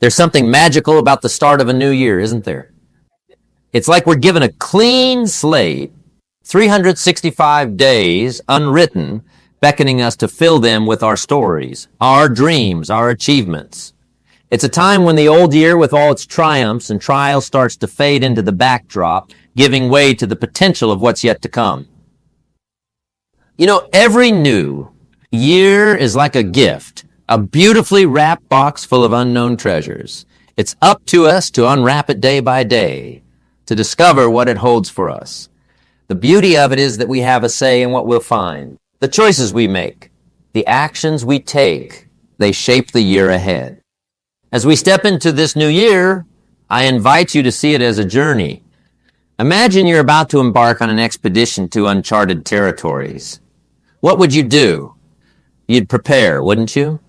There's something magical about the start of a new year, isn't there? It's like we're given a clean slate, 365 days unwritten, beckoning us to fill them with our stories, our dreams, our achievements. It's a time when the old year with all its triumphs and trials starts to fade into the backdrop, giving way to the potential of what's yet to come. You know, every new year is like a gift, a beautifully wrapped box full of unknown treasures. It's up to us to unwrap it day by day, to discover what it holds for us. The beauty of it is that we have a say in what we'll find. The choices we make, the actions we take, they shape the year ahead. As we step into this new year, I invite you to see it as a journey. Imagine you're about to embark on an expedition to uncharted territories. What would you do? You'd prepare, wouldn't you?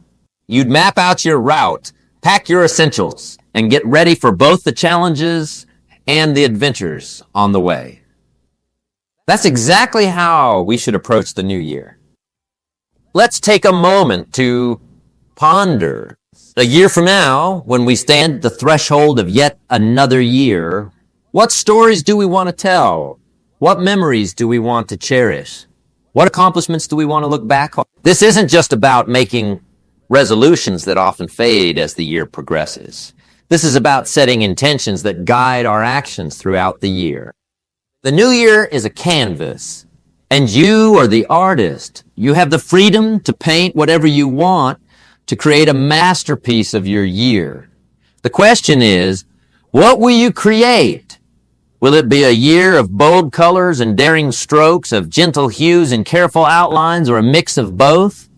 You'd map out your route, pack your essentials, and get ready for both the challenges and the adventures on the way. That's exactly how we should approach the new year. Let's take a moment to ponder. A year from now, when we stand at the threshold of yet another year, what stories do we want to tell? What memories do we want to cherish? What accomplishments do we want to look back on? This isn't just about making resolutions that often fade as the year progresses. This is about setting intentions that guide our actions throughout the year. The new year is a canvas, and you are the artist. You have the freedom to paint whatever you want to create a masterpiece of your year. The question is, what will you create? Will it be a year of bold colors and daring strokes, of gentle hues and careful outlines, or a mix of both?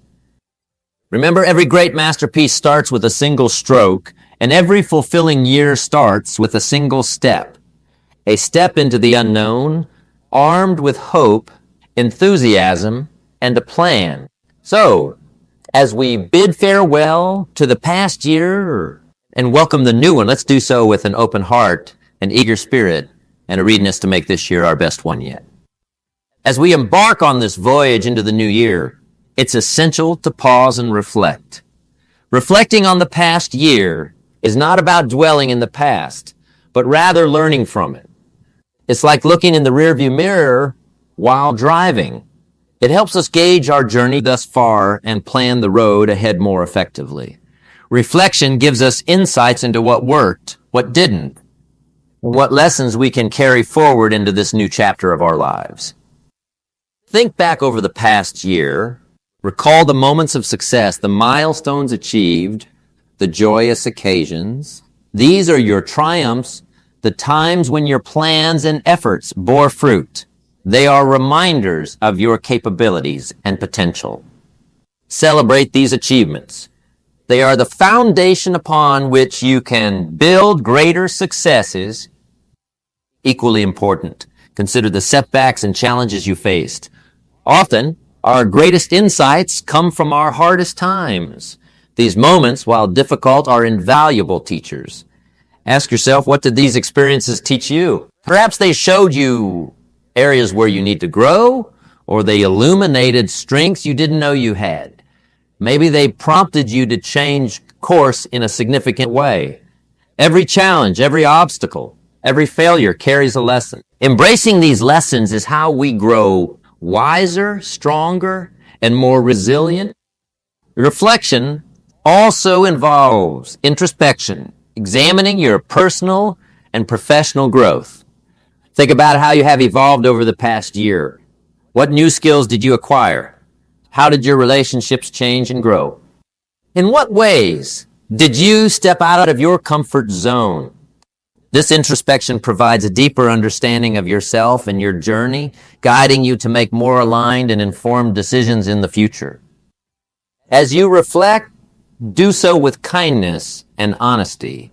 Remember, every great masterpiece starts with a single stroke, and every fulfilling year starts with a single step. A step into the unknown, armed with hope, enthusiasm, and a plan. So, as we bid farewell to the past year and welcome the new one, let's do so with an open heart, an eager spirit, and a readiness to make this year our best one yet. As we embark on this voyage into the new year, it's essential to pause and reflect. Reflecting on the past year is not about dwelling in the past, but rather learning from it. It's like looking in the rearview mirror while driving. It helps us gauge our journey thus far and plan the road ahead more effectively. Reflection gives us insights into what worked, what didn't, and what lessons we can carry forward into this new chapter of our lives. Think back over the past year. Recall the moments of success, the milestones achieved, the joyous occasions. These are your triumphs, the times when your plans and efforts bore fruit. They are reminders of your capabilities and potential. Celebrate these achievements. They are the foundation upon which you can build greater successes. Equally important, consider the setbacks and challenges you faced. Often, our greatest insights come from our hardest times. These moments, while difficult, are invaluable teachers. Ask yourself, what did these experiences teach you? Perhaps they showed you areas where you need to grow, or they illuminated strengths you didn't know you had. Maybe they prompted you to change course in a significant way. Every challenge, every obstacle, every failure carries a lesson. Embracing these lessons is how we grow wiser, stronger, and more resilient. Reflection also involves introspection, examining your personal and professional growth. Think about how you have evolved over the past year. What new skills did you acquire? How did your relationships change and grow? In what ways did you step out of your comfort zone? This introspection provides a deeper understanding of yourself and your journey, guiding you to make more aligned and informed decisions in the future. As you reflect, do so with kindness and honesty.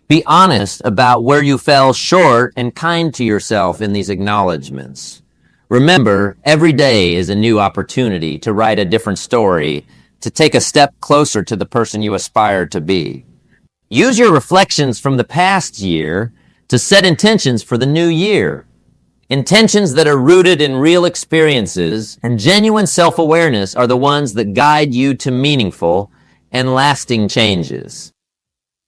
Be honest about where you fell short and kind to yourself in these acknowledgments. Remember, every day is a new opportunity to write a different story, to take a step closer to the person you aspire to be. Use your reflections from the past year to set intentions for the new year. Intentions that are rooted in real experiences and genuine self-awareness are the ones that guide you to meaningful and lasting changes.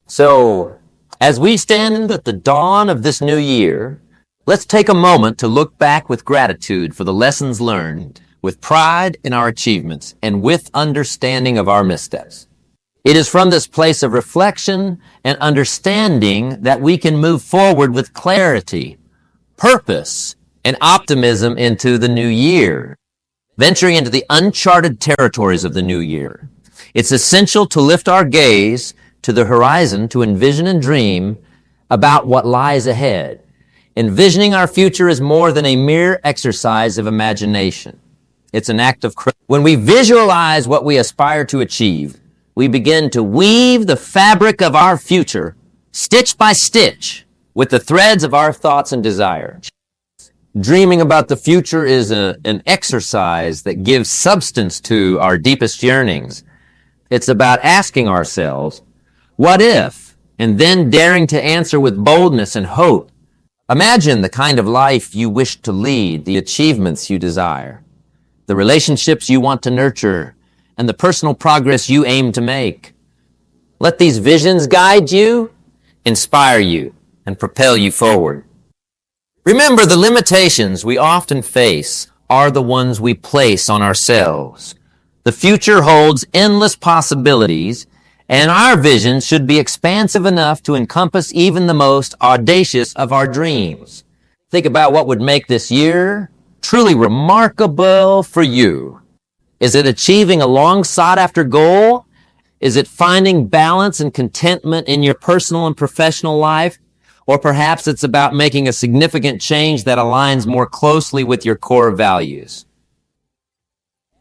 So, as we stand at the dawn of this new year, let's take a moment to look back with gratitude for the lessons learned, with pride in our achievements, and with understanding of our missteps. It is from this place of reflection and understanding that we can move forward with clarity, purpose, and optimism into the new year, venturing into the uncharted territories of the new year. It's essential to lift our gaze to the horizon to envision and dream about what lies ahead. Envisioning our future is more than a mere exercise of imagination. It's an act of courage. When we visualize what we aspire to achieve, we begin to weave the fabric of our future, stitch by stitch, with the threads of our thoughts and desires. Dreaming about the future is an exercise that gives substance to our deepest yearnings. It's about asking ourselves, what if? And then daring to answer with boldness and hope. Imagine the kind of life you wish to lead, the achievements you desire, the relationships you want to nurture, and the personal progress you aim to make. Let these visions guide you, inspire you, and propel you forward. Remember, the limitations we often face are the ones we place on ourselves. The future holds endless possibilities, and our vision should be expansive enough to encompass even the most audacious of our dreams. Think about what would make this year truly remarkable for you. Is it achieving a long sought-after goal? Is it finding balance and contentment in your personal and professional life? Or perhaps it's about making a significant change that aligns more closely with your core values.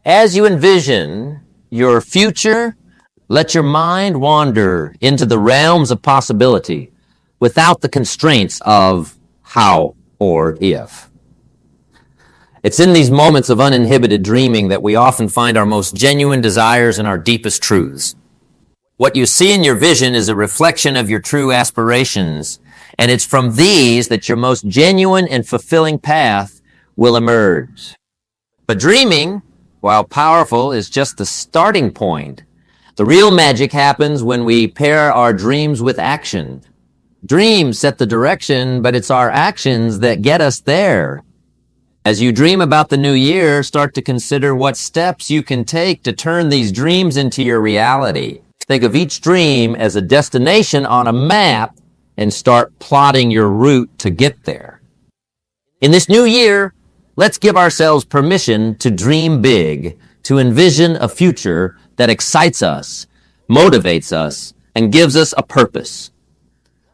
As you envision your future, let your mind wander into the realms of possibility without the constraints of how or if. It's in these moments of uninhibited dreaming that we often find our most genuine desires and our deepest truths. What you see in your vision is a reflection of your true aspirations, and it's from these that your most genuine and fulfilling path will emerge. But dreaming, while powerful, is just the starting point. The real magic happens when we pair our dreams with action. Dreams set the direction, but it's our actions that get us there. As you dream about the new year, start to consider what steps you can take to turn these dreams into your reality. Think of each dream as a destination on a map and start plotting your route to get there. In this new year, let's give ourselves permission to dream big, to envision a future that excites us, motivates us, and gives us a purpose.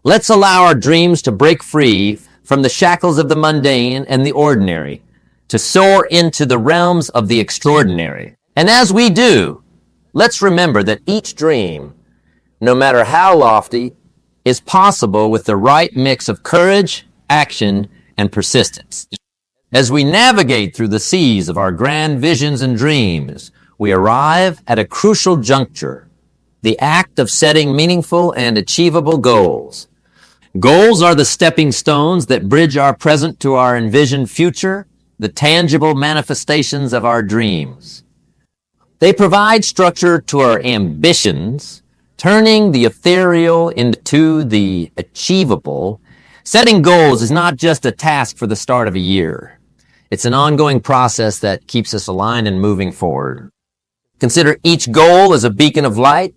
Let's allow our dreams to break free from the shackles of the mundane and the ordinary, to soar into the realms of the extraordinary. And as we do, let's remember that each dream, no matter how lofty, is possible with the right mix of courage, action, and persistence. As we navigate through the seas of our grand visions and dreams, we arrive at a crucial juncture, the act of setting meaningful and achievable goals. Goals are the stepping stones that bridge our present to our envisioned future, the tangible manifestations of our dreams. They provide structure to our ambitions, turning the ethereal into the achievable. Setting goals is not just a task for the start of a year. It's an ongoing process that keeps us aligned and moving forward. Consider each goal as a beacon of light,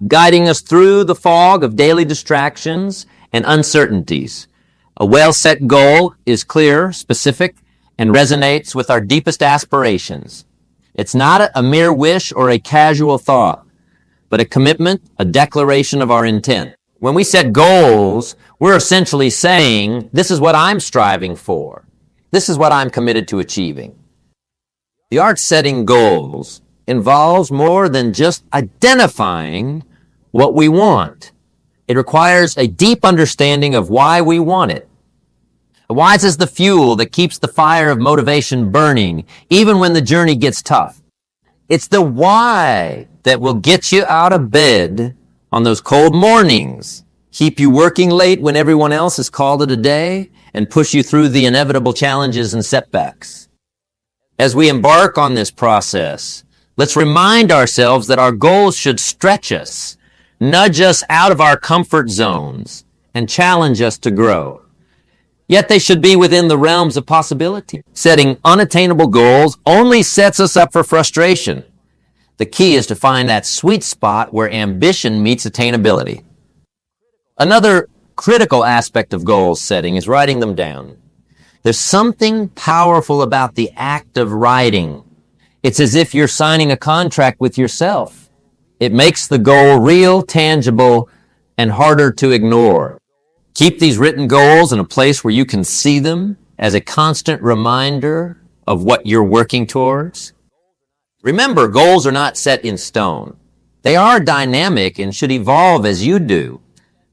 guiding us through the fog of daily distractions and uncertainties. A well-set goal is clear, specific, and resonates with our deepest aspirations. It's not a mere wish or a casual thought, but a commitment, a declaration of our intent. When we set goals, we're essentially saying, this is what I'm striving for. This is what I'm committed to achieving. The art of setting goals involves more than just identifying what we want. It requires a deep understanding of why we want it. Why is the fuel that keeps the fire of motivation burning, even when the journey gets tough. It's the why that will get you out of bed on those cold mornings, keep you working late when everyone else has called it a day, and push you through the inevitable challenges and setbacks. As we embark on this process, let's remind ourselves that our goals should stretch us, nudge us out of our comfort zones, and challenge us to grow. Yet they should be within the realms of possibility. Setting unattainable goals only sets us up for frustration. The key is to find that sweet spot where ambition meets attainability. Another critical aspect of goal setting is writing them down. There's something powerful about the act of writing. It's as if you're signing a contract with yourself. It makes the goal real, tangible, and harder to ignore. Keep these written goals in a place where you can see them as a constant reminder of what you're working towards. Remember, goals are not set in stone. They are dynamic and should evolve as you do.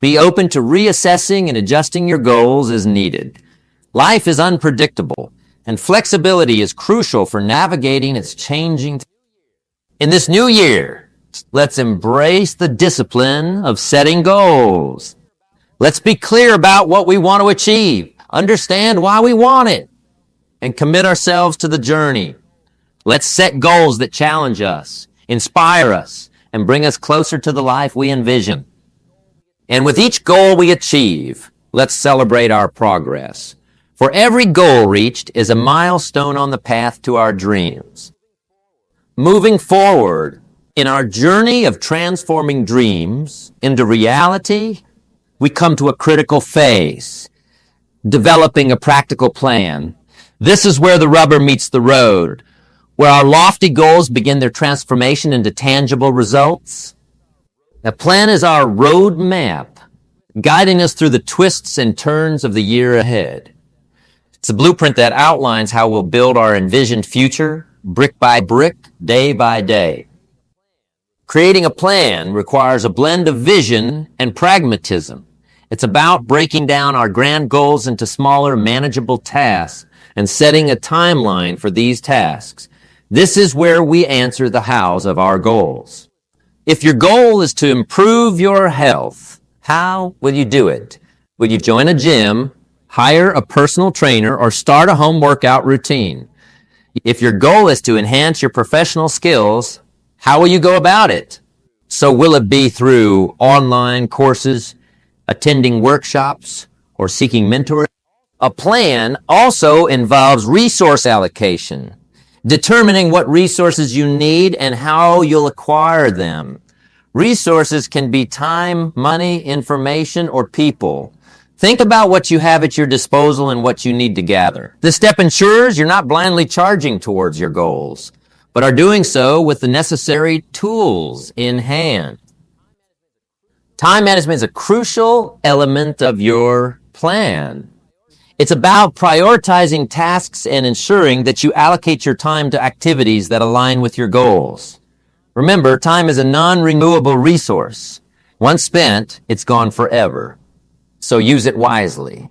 Be open to reassessing and adjusting your goals as needed. Life is unpredictable, and flexibility is crucial for navigating its changing. In this new year, let's embrace the discipline of setting goals. Let's be clear about what we want to achieve, understand why we want it, and commit ourselves to the journey. Let's set goals that challenge us, inspire us, and bring us closer to the life we envision. And with each goal we achieve, let's celebrate our progress. For every goal reached is a milestone on the path to our dreams. Moving forward in our journey of transforming dreams into reality, we come to a critical phase, developing a practical plan. This is where the rubber meets the road, where our lofty goals begin their transformation into tangible results. A plan is our road map, guiding us through the twists and turns of the year ahead. It's a blueprint that outlines how we'll build our envisioned future, brick by brick, day by day. Creating a plan requires a blend of vision and pragmatism. It's about breaking down our grand goals into smaller, manageable tasks and setting a timeline for these tasks. This is where we answer the hows of our goals. If your goal is to improve your health, how will you do it? Will you join a gym, hire a personal trainer, or start a home workout routine? If your goal is to enhance your professional skills, how will you go about it? So will it be through online courses, attending workshops, or seeking mentors? A plan also involves resource allocation, determining what resources you need and how you'll acquire them. Resources can be time, money, information, or people. Think about what you have at your disposal and what you need to gather. This step ensures you're not blindly charging towards your goals, but are doing so with the necessary tools in hand. Time management is a crucial element of your plan. It's about prioritizing tasks and ensuring that you allocate your time to activities that align with your goals. Remember, time is a non-renewable resource. Once spent, it's gone forever. So use it wisely.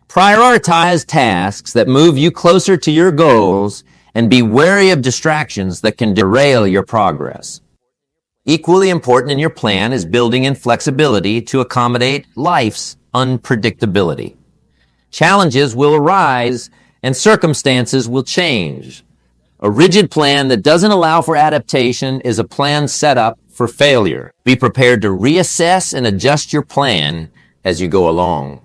Prioritize tasks that move you closer to your goals and be wary of distractions that can derail your progress. Equally important in your plan is building in flexibility to accommodate life's unpredictability. Challenges will arise and circumstances will change. A rigid plan that doesn't allow for adaptation is a plan set up for failure. Be prepared to reassess and adjust your plan as you go along.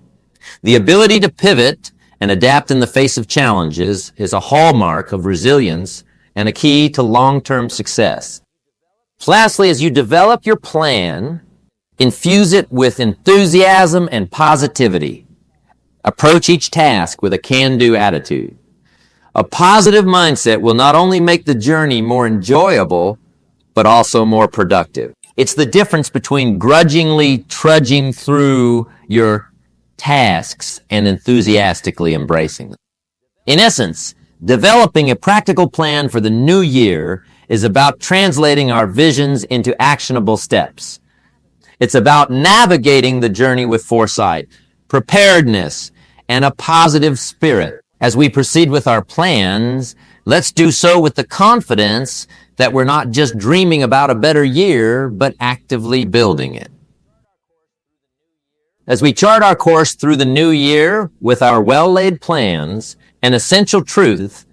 The ability to pivot and adapt in the face of challenges is a hallmark of resilience and a key to long-term success. Lastly, as you develop your plan, infuse it with enthusiasm and positivity. Approach each task with a can-do attitude. A positive mindset will not only make the journey more enjoyable, but also more productive. It's the difference between grudgingly trudging through your tasks and enthusiastically embracing them. In essence, developing a practical plan for the new year is about translating our visions into actionable steps. It's about navigating the journey with foresight, preparedness, and a positive spirit. As we proceed with our plans, let's do so with the confidence that we're not just dreaming about a better year, but actively building it. As we chart our course through the new year with our well-laid plans, an essential truth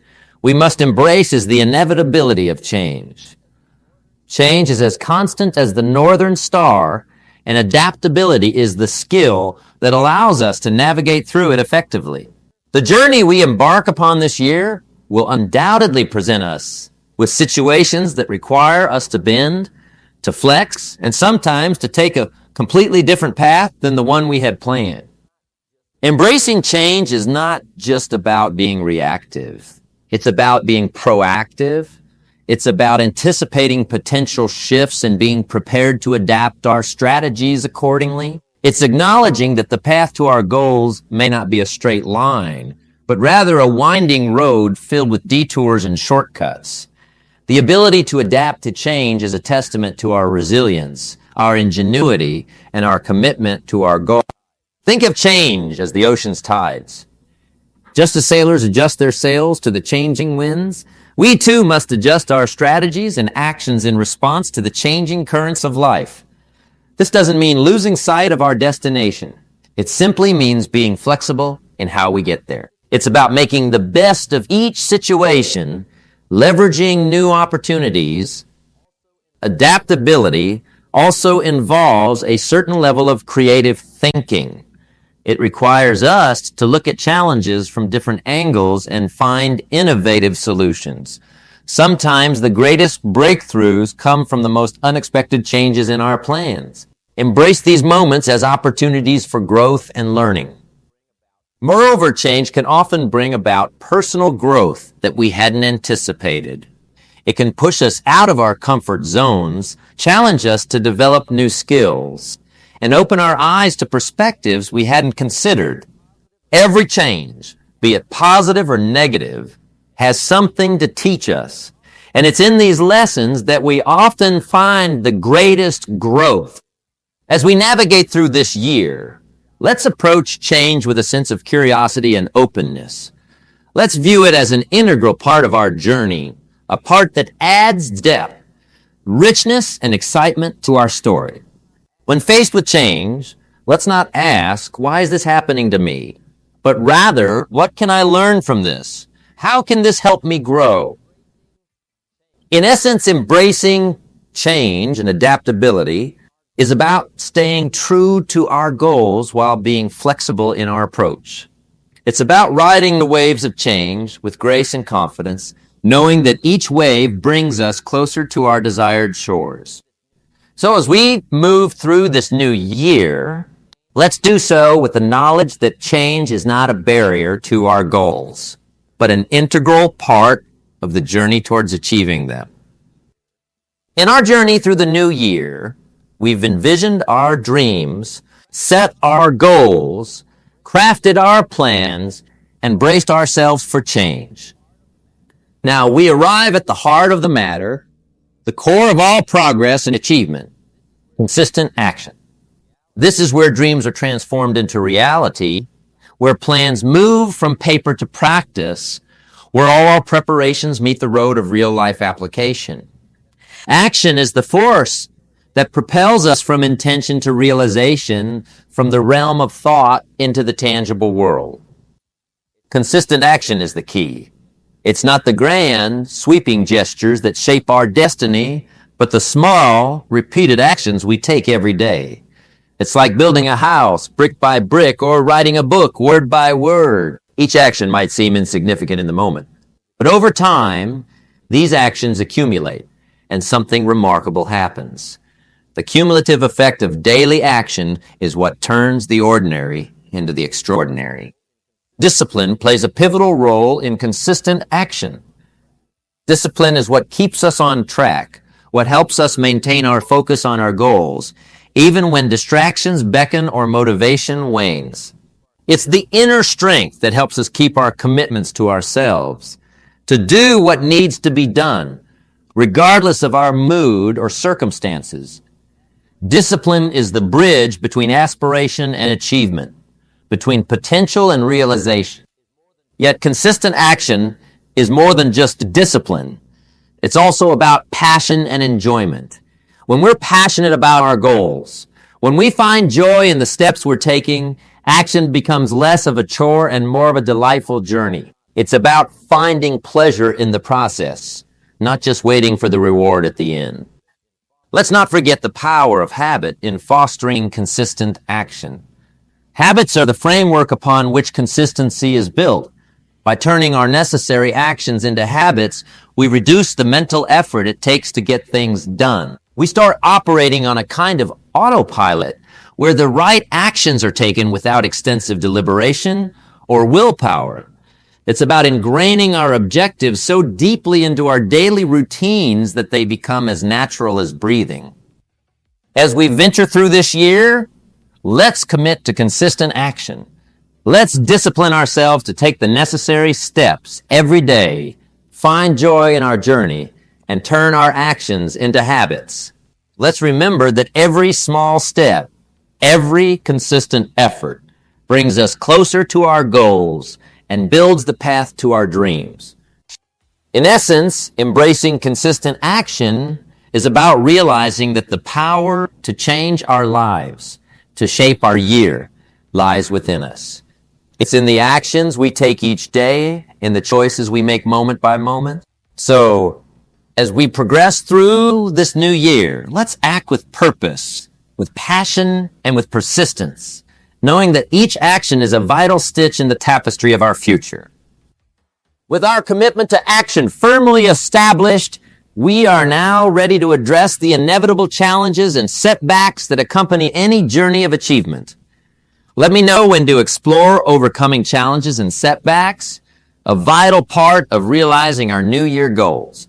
we must embrace is the inevitability of change. Change is as constant as the northern star and adaptability is the skill that allows us to navigate through it effectively. The journey we embark upon this year will undoubtedly present us with situations that require us to bend, to flex, and sometimes to take a completely different path than the one we had planned. Embracing change is not just about being reactive. It's about being proactive. It's about anticipating potential shifts and being prepared to adapt our strategies accordingly. It's acknowledging that the path to our goals may not be a straight line, but rather a winding road filled with detours and shortcuts. The ability to adapt to change is a testament to our resilience, our ingenuity, and our commitment to our goal. Think of change as the ocean's tides. Just as sailors adjust their sails to the changing winds, we too must adjust our strategies and actions in response to the changing currents of life. This doesn't mean losing sight of our destination. It simply means being flexible in how we get there. It's about making the best of each situation, leveraging new opportunities. Adaptability also involves a certain level of creative thinking. It requires us to look at challenges from different angles and find innovative solutions. Sometimes the greatest breakthroughs come from the most unexpected changes in our plans. Embrace these moments as opportunities for growth and learning. Moreover, change can often bring about personal growth that we hadn't anticipated. It can push us out of our comfort zones, challenge us to develop new skills, and open our eyes to perspectives we hadn't considered. Every change, be it positive or negative, has something to teach us. And it's in these lessons that we often find the greatest growth. As we navigate through this year, let's approach change with a sense of curiosity and openness. Let's view it as an integral part of our journey, a part that adds depth, richness, and excitement to our story. When faced with change, let's not ask, why is this happening to me? But rather, what can I learn from this? How can this help me grow? In essence, embracing change and adaptability is about staying true to our goals while being flexible in our approach. It's about riding the waves of change with grace and confidence, knowing that each wave brings us closer to our desired shores. So as we move through this new year, let's do so with the knowledge that change is not a barrier to our goals, but an integral part of the journey towards achieving them. In our journey through the new year, we've envisioned our dreams, set our goals, crafted our plans, and braced ourselves for change. Now, we arrive at the heart of the matter, the core of all progress and achievement, consistent action. This is where dreams are transformed into reality, where plans move from paper to practice, where all our preparations meet the road of real-life application. Action is the force that propels us from intention to realization, from the realm of thought into the tangible world. Consistent action is the key. It's not the grand, sweeping gestures that shape our destiny, but the small, repeated actions we take every day. It's like building a house, brick by brick, or writing a book, word by word. Each action might seem insignificant in the moment, but over time, these actions accumulate, and something remarkable happens. The cumulative effect of daily action is what turns the ordinary into the extraordinary. Discipline plays a pivotal role in consistent action. Discipline is what keeps us on track, what helps us maintain our focus on our goals, even when distractions beckon or motivation wanes. It's the inner strength that helps us keep our commitments to ourselves, to do what needs to be done, regardless of our mood or circumstances. Discipline is the bridge between aspiration and achievement, between potential and realization. Yet consistent action is more than just discipline. It's also about passion and enjoyment. When we're passionate about our goals, when we find joy in the steps we're taking, action becomes less of a chore and more of a delightful journey. It's about finding pleasure in the process, not just waiting for the reward at the end. Let's not forget the power of habit in fostering consistent action. Habits are the framework upon which consistency is built. By turning our necessary actions into habits, we reduce the mental effort it takes to get things done. We start operating on a kind of autopilot where the right actions are taken without extensive deliberation or willpower. It's about ingraining our objectives so deeply into our daily routines that they become as natural as breathing. As we venture through this year, let's commit to consistent action. Let's discipline ourselves to take the necessary steps every day, find joy in our journey, and turn our actions into habits. Let's remember that every small step, every consistent effort brings us closer to our goals and builds the path to our dreams. In essence, embracing consistent action is about realizing that the power to change our lives, to shape our year, lies within us. It's in the actions we take each day, in the choices we make moment by moment. So, as we progress through this new year, let's act with purpose, with passion, and with persistence, knowing that each action is a vital stitch in the tapestry of our future. With our commitment to action firmly established, we are now ready to address the inevitable challenges and setbacks that accompany any journey of achievement. Let me know when to explore overcoming challenges and setbacks, a vital part of realizing our New Year goals.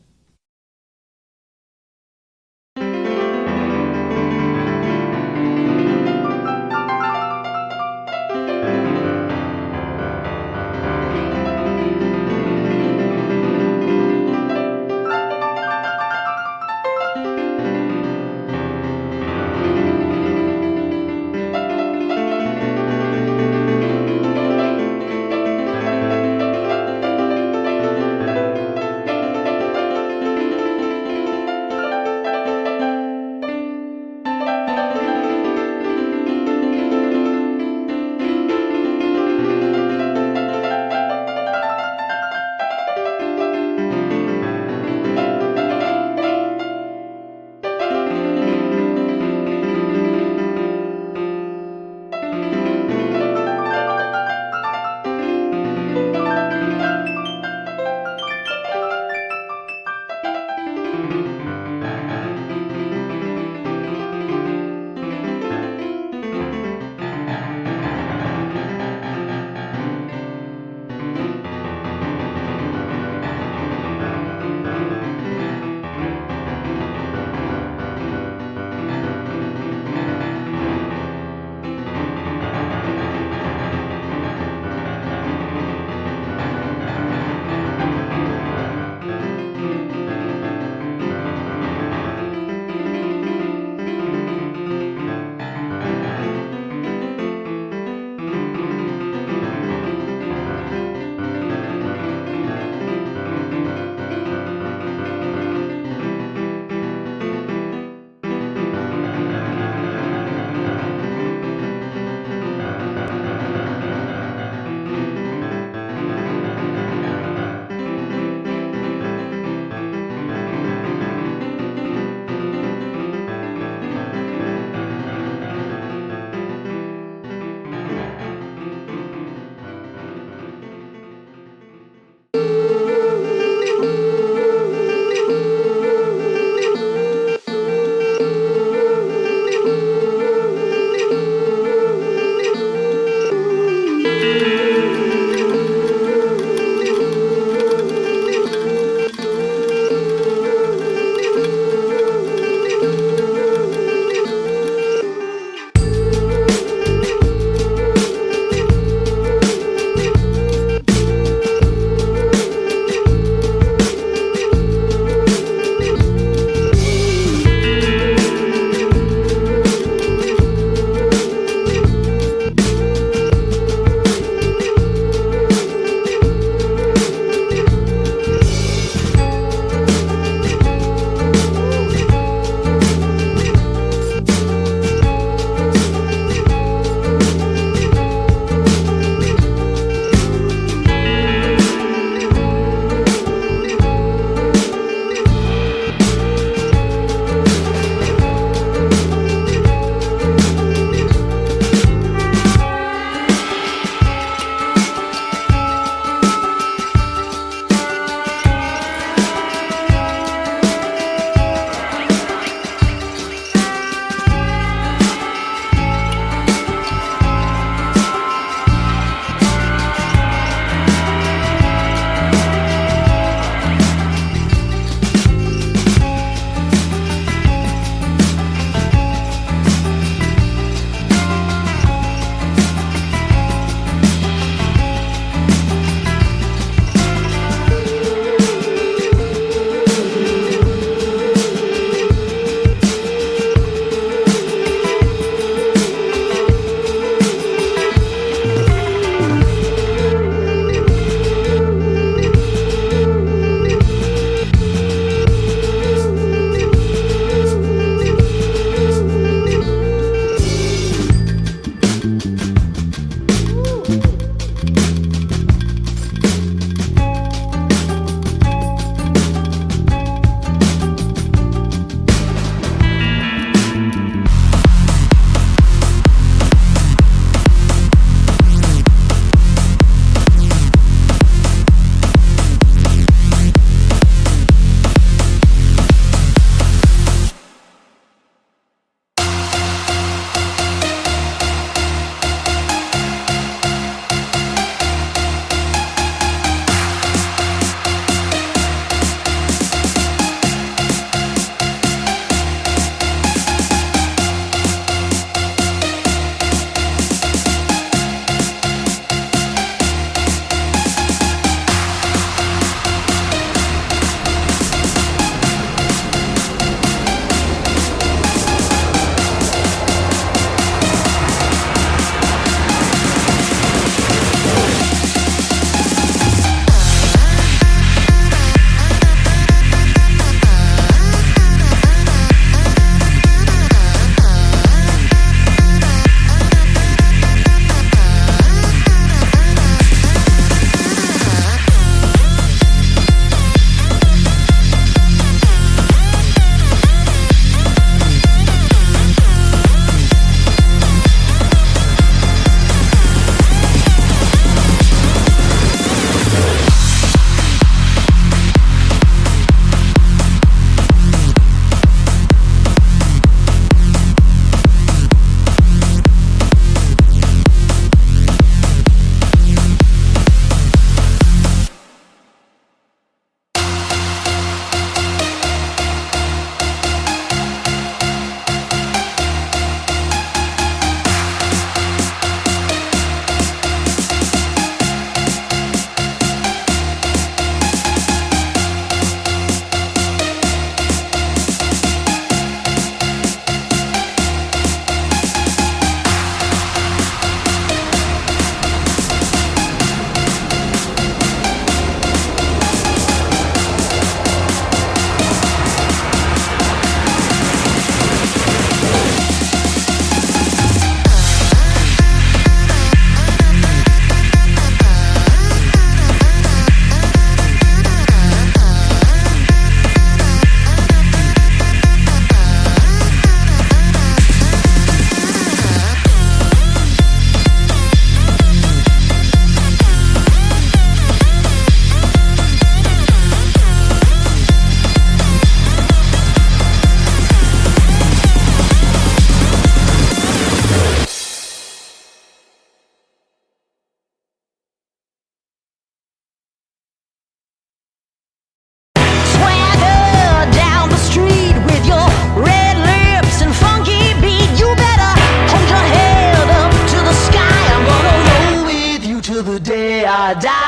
die.